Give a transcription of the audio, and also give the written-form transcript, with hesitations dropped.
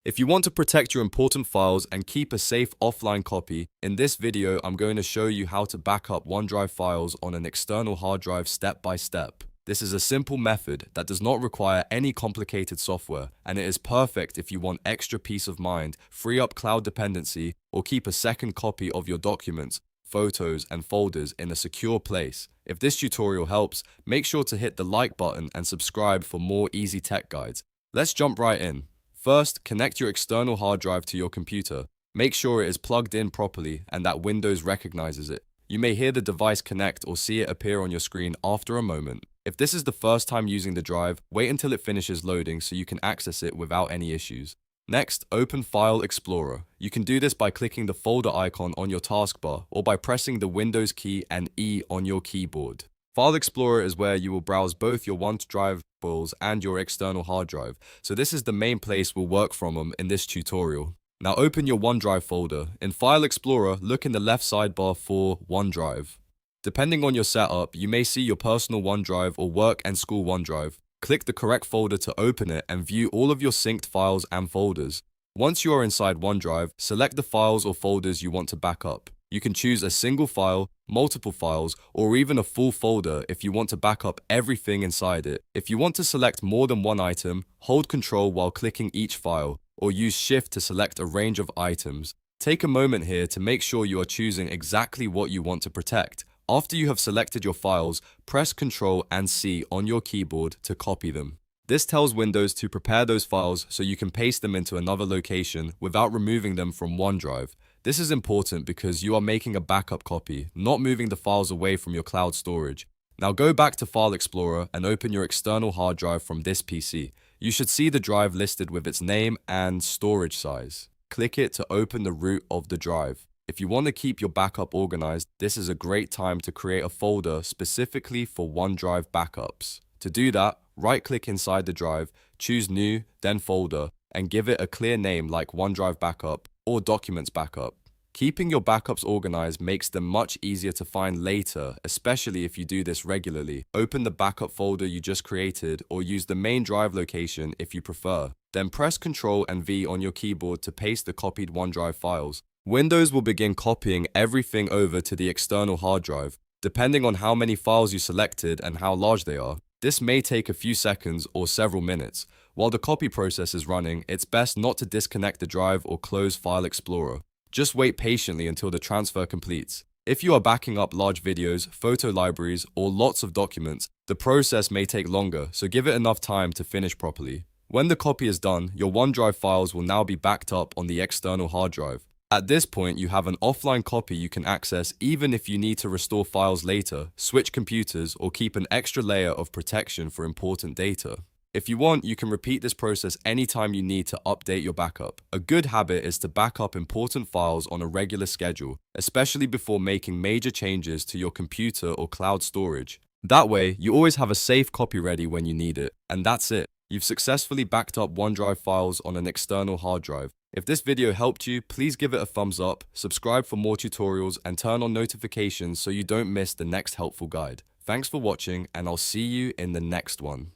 If you want to protect your important files and keep a safe offline copy, in this video I'm going to show you how to back up OneDrive files on an external hard drive step by step. This is a simple method that does not require any complicated software, and it is perfect if you want extra peace of mind, free up cloud dependency, or keep a second copy of your documents, photos, and folders in a secure place. If this tutorial helps, make sure to hit the like button and subscribe for more easy tech guides. Let's jump right in. First, connect your external hard drive to your computer. Make sure it is plugged in properly and that Windows recognizes it. You may hear the device connect or see it appear on your screen after a moment. If this is the first time using the drive, wait until it finishes loading so you can access it without any issues. Next, open File Explorer. You can do this by clicking the folder icon on your taskbar or by pressing the Windows key and E on your keyboard. File Explorer is where you will browse both your OneDrive files and your external hard drive, so this is the main place we'll work from them in this tutorial. Now open your OneDrive folder. In File Explorer, look in the left sidebar for OneDrive. Depending on your setup, you may see your personal OneDrive or work and school OneDrive. Click the correct folder to open it and view all of your synced files and folders. Once you are inside OneDrive, select the files or folders you want to back up. You can choose a single file, multiple files, or even a full folder if you want to back up everything inside it. If you want to select more than one item, hold Ctrl while clicking each file, or use Shift to select a range of items. Take a moment here to make sure you are choosing exactly what you want to protect. After you have selected your files, press Ctrl and C on your keyboard to copy them. This tells Windows to prepare those files so you can paste them into another location without removing them from OneDrive. This is important because you are making a backup copy, not moving the files away from your cloud storage. Now go back to File Explorer and open your external hard drive from this PC. You should see the drive listed with its name and storage size. Click it to open the root of the drive. If you want to keep your backup organized, this is a great time to create a folder specifically for OneDrive backups. To do that, right-click inside the drive, choose New, then Folder, and give it a clear name like OneDrive Backup or Documents Backup. Keeping your backups organized makes them much easier to find later, especially if you do this regularly. Open the backup folder you just created or use the main drive location if you prefer. Then press Ctrl and V on your keyboard to paste the copied OneDrive files. Windows will begin copying everything over to the external hard drive. Depending on how many files you selected and how large they are, this may take a few seconds or several minutes. While the copy process is running, it's best not to disconnect the drive or close File Explorer. Just wait patiently until the transfer completes. If you are backing up large videos, photo libraries, or lots of documents, the process may take longer, so give it enough time to finish properly. When the copy is done, your OneDrive files will now be backed up on the external hard drive. At this point, you have an offline copy you can access even if you need to restore files later, switch computers, or keep an extra layer of protection for important data. If you want, you can repeat this process anytime you need to update your backup. A good habit is to back up important files on a regular schedule, especially before making major changes to your computer or cloud storage. That way, you always have a safe copy ready when you need it. And that's it. You've successfully backed up OneDrive files on an external hard drive. If this video helped you, please give it a thumbs up, subscribe for more tutorials, and turn on notifications so you don't miss the next helpful guide. Thanks for watching, and I'll see you in the next one.